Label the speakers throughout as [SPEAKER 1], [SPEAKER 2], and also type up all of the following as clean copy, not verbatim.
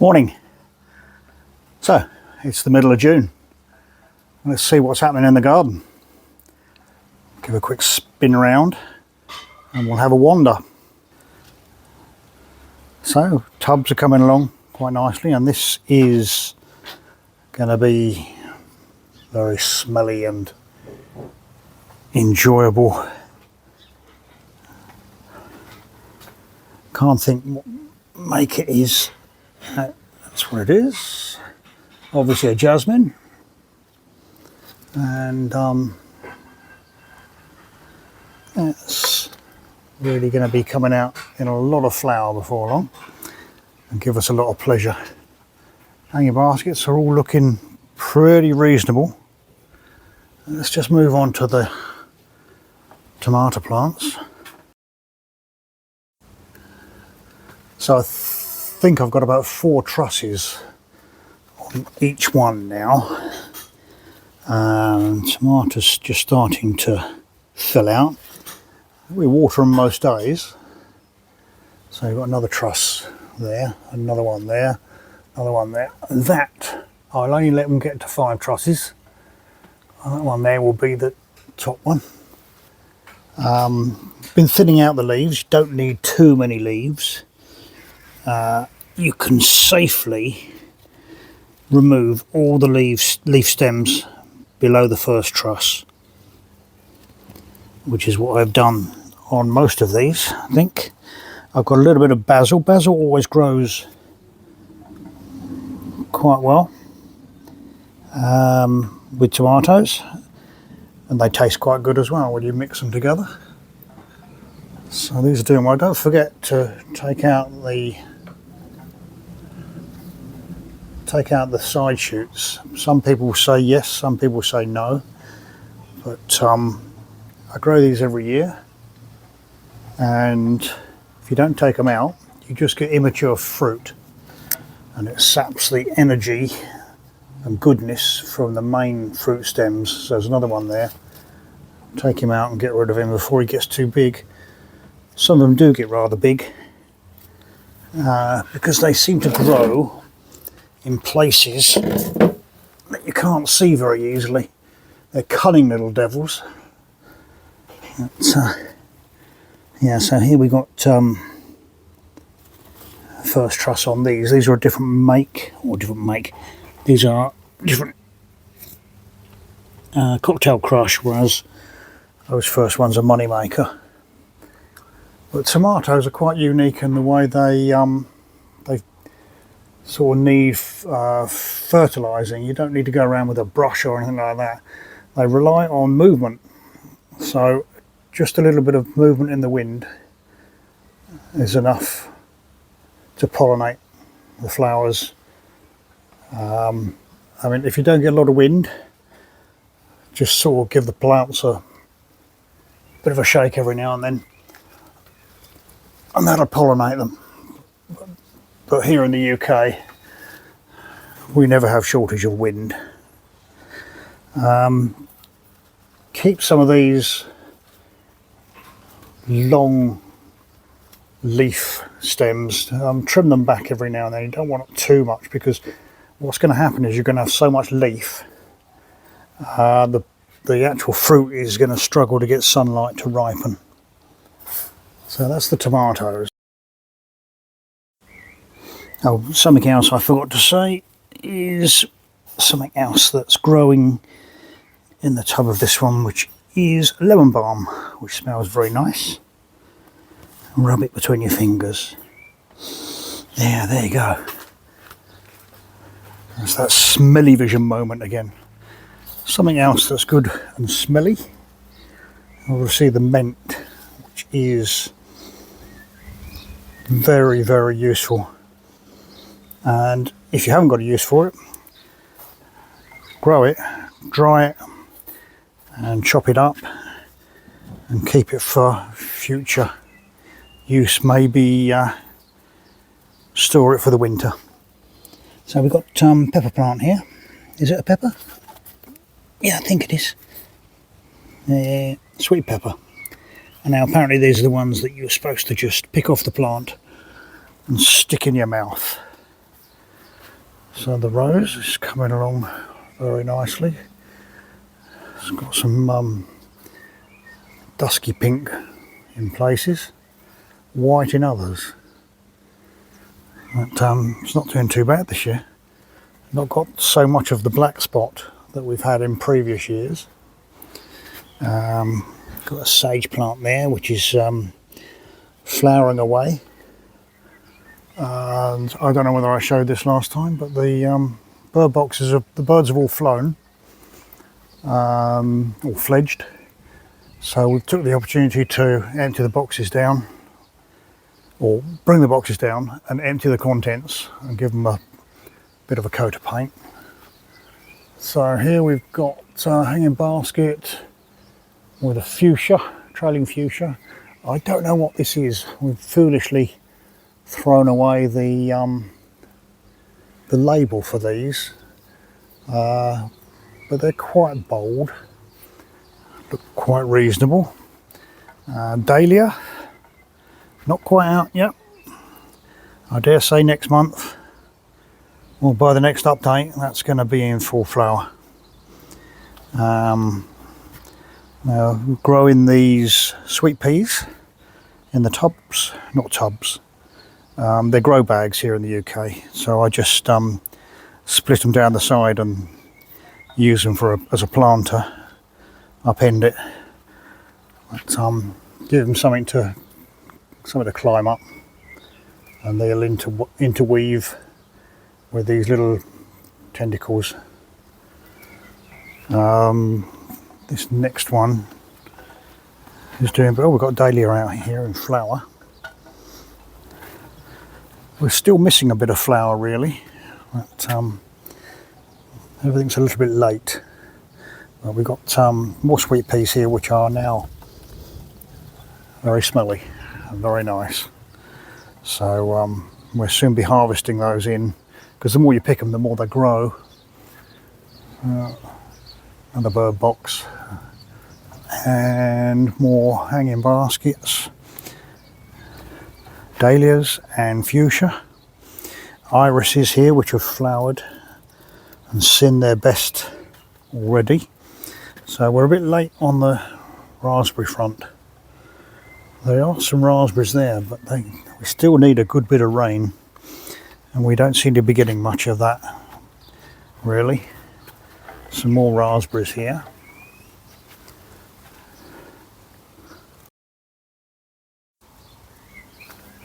[SPEAKER 1] Morning. So it's the middle of June. Let's see what's happening in the garden. Give a quick spin around and we'll have a wander. So tubs are coming along quite nicely, and this is going to be very smelly and enjoyable. Can't think what make it is. That's what it is. Obviously a jasmine, and it's really going to be coming out in a lot of flower before long and give us a lot of pleasure. Hanging baskets are all looking pretty reasonable. Let's just move on to the tomato plants. So I think I've got about 4 trusses on each one now, and tomatoes just starting to fill out. We water them most days, so you've got another truss there, another one there, another one there. And that I'll only let them get to 5 trusses, and that one there will be the top one. Been thinning out the leaves. You don't need too many leaves. You can safely remove all the leaf stems below the first truss, which is what I've done on most of these. I think I've got a little bit of basil. Basil always grows quite well with tomatoes, and they taste quite good as well when you mix them together. So these are doing well. Don't forget to take out the side shoots. Some people say yes, some people say no, but I grow these every year, and if you don't take them out, you just get immature fruit, and it saps the energy and goodness from the main fruit stems. So there's another one there. Take him out and get rid of him before he gets too big. Some of them do get rather big because they seem to grow in places that you can't see very easily. They're cunning little devils. Yeah, so here we got first truss on these. These are a different make. These are different cocktail crush, whereas those first ones are money maker. But tomatoes are quite unique in the way they sort of need fertilising. You don't need to go around with a brush or anything like that. They rely on movement. So just a little bit of movement in the wind is enough to pollinate the flowers. I mean, if you don't get a lot of wind, just sort of give the plants a bit of a shake every now and then, and that'll pollinate them. But here in the UK, we never have shortage of wind. Keep some of these long leaf stems, trim them back every now and then. You don't want it too much, because what's going to happen is you're going to have so much leaf, the actual fruit is going to struggle to get sunlight to ripen. So that's the tomatoes. Oh, something else I forgot to say is something else that's growing in the tub of this one, which is lemon balm, which smells very nice. Rub it between your fingers. Yeah, there you go. It's that smelly vision moment again. Something else that's good and smelly, obviously the mint, which is very, very useful. And if you haven't got a use for it, grow it, dry it, and chop it up and keep it for future use. Maybe store it for the winter. So we've got pepper plant here. Is it a pepper? Yeah, I think it is. Sweet pepper. And now apparently these are the ones that you're supposed to just pick off the plant and stick in your mouth. So the rose is coming along very nicely. It's got some dusky pink in places, white in others. But it's not doing too bad this year. Not got so much of the black spot that we've had in previous years. Got a sage plant there which is flowering away. And I don't know whether I showed this last time, but the bird boxes, the birds have all flown, all fledged. So we took the opportunity to empty the boxes down, or bring the boxes down and empty the contents and give them a bit of a coat of paint. So here we've got a hanging basket with a fuchsia, trailing fuchsia. I don't know what this is. We've foolishly thrown away the label for these, but they're quite bold, look quite reasonable. Dahlia, not quite out yet. I dare say next month, or by the next update, that's going to be in full flower. Now growing these sweet peas in the tubs, not tubs, they're grow bags here in the UK, so I just split them down the side and use them as a planter, upend it, but, give them something to climb up, and they'll interweave with these little tentacles. This next one is doing, but we've got dahlia out here in flower. We're still missing a bit of flower really, but everything's a little bit late. But we've got more sweet peas here which are now very smelly and very nice. So we'll soon be harvesting those in, because the more you pick them the more they grow. Another bird box and more hanging baskets. Dahlias and fuchsia. Irises here which have flowered and seen their best already. So we're a bit late on the raspberry front. There are some raspberries there, but we still need a good bit of rain, and we don't seem to be getting much of that really. Some more raspberries here.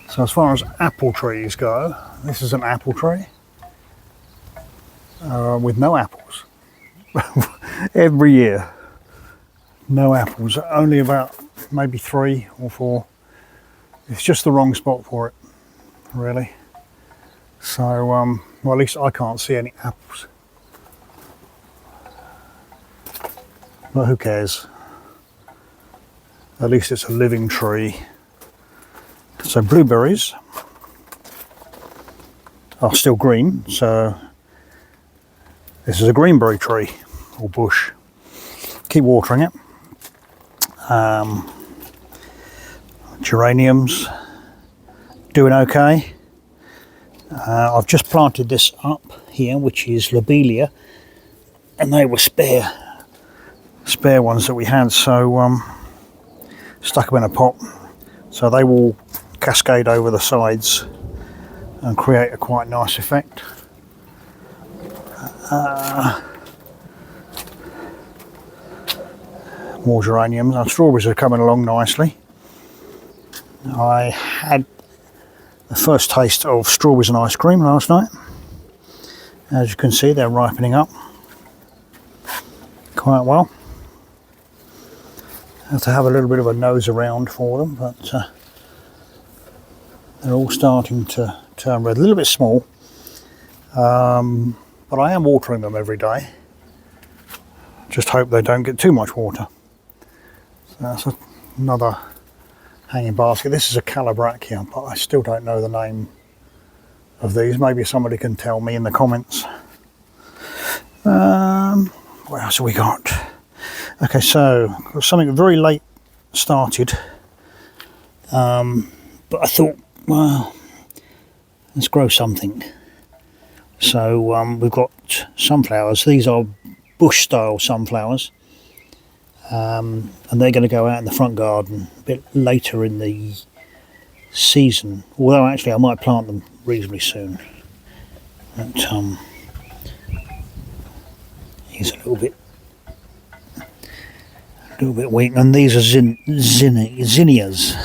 [SPEAKER 1] So as far as apple trees go, this is an apple tree with no apples. Every year, no apples, only about maybe 3 or 4. It's just the wrong spot for it, really. So, well, at least I can't see any apples. But who cares? At least it's a living tree. So blueberries are still green, so this is a greenberry tree or bush. Keep watering it. Geraniums doing okay. I've just planted this up here, which is lobelia, and they were spare ones that we had, so stuck them in a pot, so they will cascade over the sides and create a quite nice effect. More geraniums. Our strawberries are coming along nicely. I had the first taste of strawberries and ice cream last night. As you can see, they're ripening up quite well. Have to have a little bit of a nose around for them, but they're all starting to turn red. A little bit small, but I am watering them every day. Just hope they don't get too much water. So that's another hanging basket. This is a Calabrachia, but I still don't know the name of these. Maybe somebody can tell me in the comments. What else have we got? Okay, so got something very late started, but I thought, well, let's grow something. So we've got sunflowers. These are bush style sunflowers, and they're going to go out in the front garden a bit later in the season, although actually I might plant them reasonably soon. But he's a little bit weak, and these are zinnias.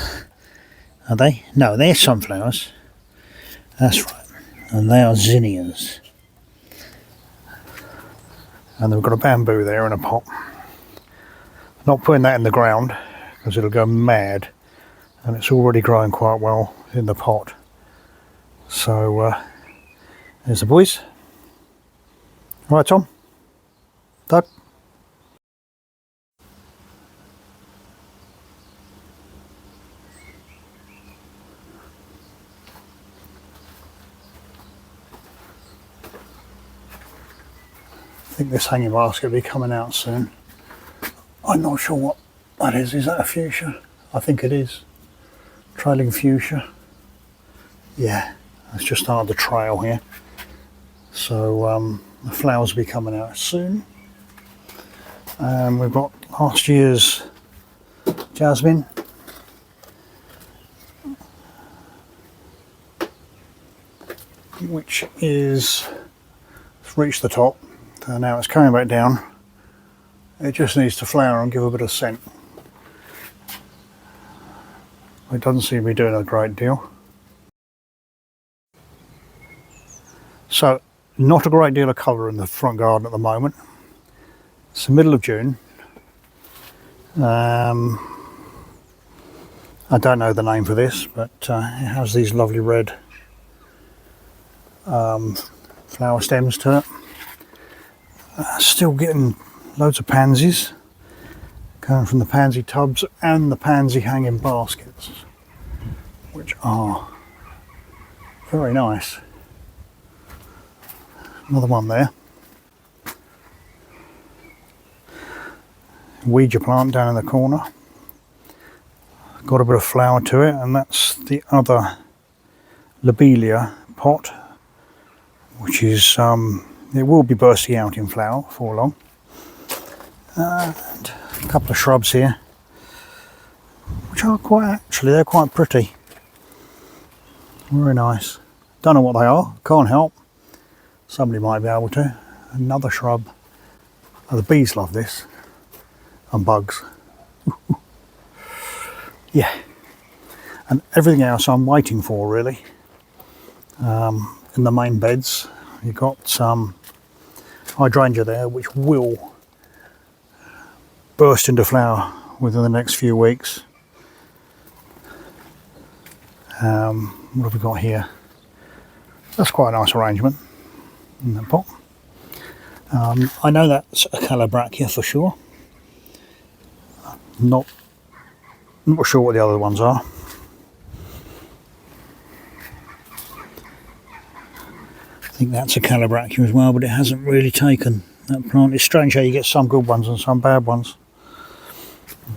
[SPEAKER 1] Are they? No, they're sunflowers. That's right, and they are zinnias. And we've got a bamboo there in a pot. Not putting that in the ground because it'll go mad, and it's already growing quite well in the pot. So there's the boys. All right, Tom. Doug. I think this hanging basket will be coming out soon. I'm not sure what that is. Is that a fuchsia? I think it is. Trailing fuchsia. Yeah, it's just started to trail here. So the flowers will be coming out soon. We've got last year's jasmine. Which is, it's reached the top. So now it's coming back down. It just needs to flower and give a bit of scent. It doesn't seem to be doing a great deal. So not a great deal of colour in the front garden at the moment. It's the middle of June. I don't know the name for this, but it has these lovely red flower stems to it. Still getting loads of pansies coming from the pansy tubs and the pansy hanging baskets, which are very nice. Another one there. Weed your plant down in the corner. Got a bit of flower to it, and that's the other lobelia pot, which is it will be bursting out in flower before long. And a couple of shrubs here, which are they're quite pretty. Very nice. Don't know what they are, can't help. Somebody might be able to. Another shrub. Oh, the bees love this. And bugs. Yeah. And everything else I'm waiting for, really. In the main beds, you've got some hydrangea there, which will burst into flower within the next few weeks. What have we got here? That's quite a nice arrangement in that pot. I know that's a Calabrachia for sure. Not sure what the other ones are. I think that's a Calabrachia as well, but it hasn't really taken, that plant. It's strange how you get some good ones and some bad ones.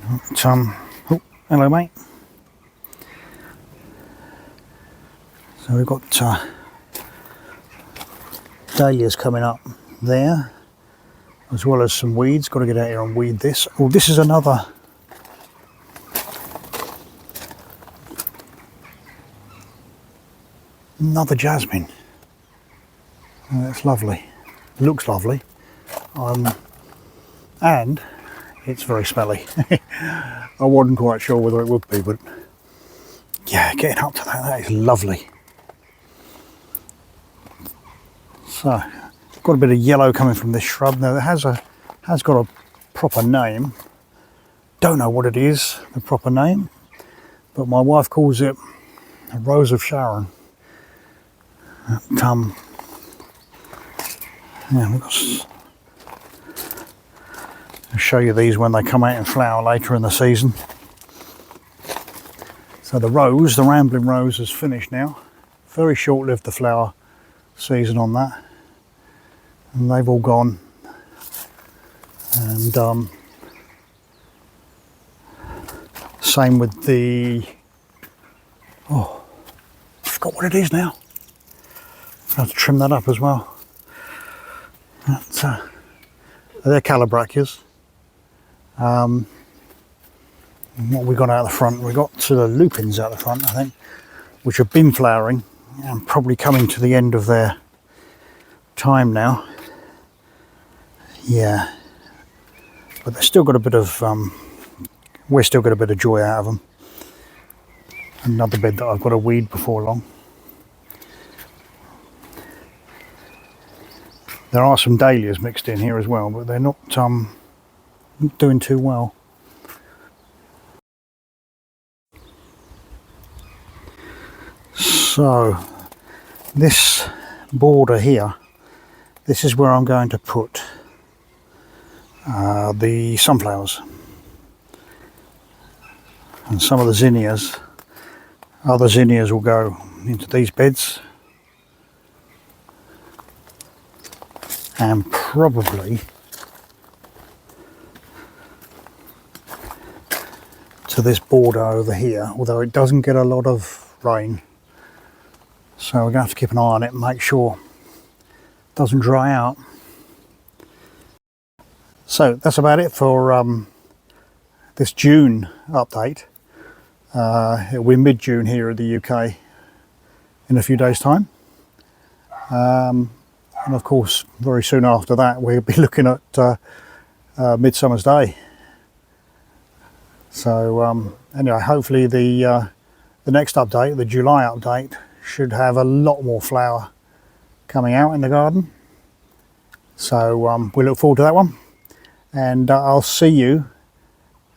[SPEAKER 1] But, oh, hello mate. So we've got dahlias coming up there, as well as some weeds. Got to get out here and weed this. Oh, this is another jasmine. Oh, that's lovely. Looks lovely. And it's very smelly. I wasn't quite sure whether it would be, but yeah, getting up to that is lovely. So, got a bit of yellow coming from this shrub. Now, it has got a proper name. Don't know what it is, the proper name, but my wife calls it a Rose of Sharon. Yeah, I'll show you these when they come out in flower later in the season. So the rose, the rambling rose, is finished now. Very short-lived the flower season on that, and they've all gone. And same with the, oh, I forgot what it is now. I have to trim that up as well. They're calabrachias. What we got out the front? We got to the lupins out the front, I think, which have been flowering and probably coming to the end of their time now. Yeah, but they've still got a bit of. We're still got a bit of joy out of them. Another bed that I've got to weed before long. There are some dahlias mixed in here as well, but they're not doing too well. So this border here, this is where I'm going to put the sunflowers and some of the zinnias. Other zinnias will go into these beds and probably to this border over here, although it doesn't get a lot of rain. So we're going to have to keep an eye on it and make sure it doesn't dry out. So that's about it for this June update. It'll be mid-June here in the UK in a few days' time. And of course, very soon after that, we'll be looking at Midsummer's Day. So anyway, hopefully the next update, the July update, should have a lot more flower coming out in the garden. So we look forward to that one, and I'll see you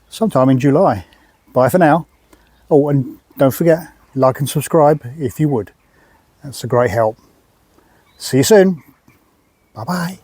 [SPEAKER 1] sometime in July. Bye for now. Oh, and don't forget, like and subscribe if you would. That's a great help. See you soon. Bye bye.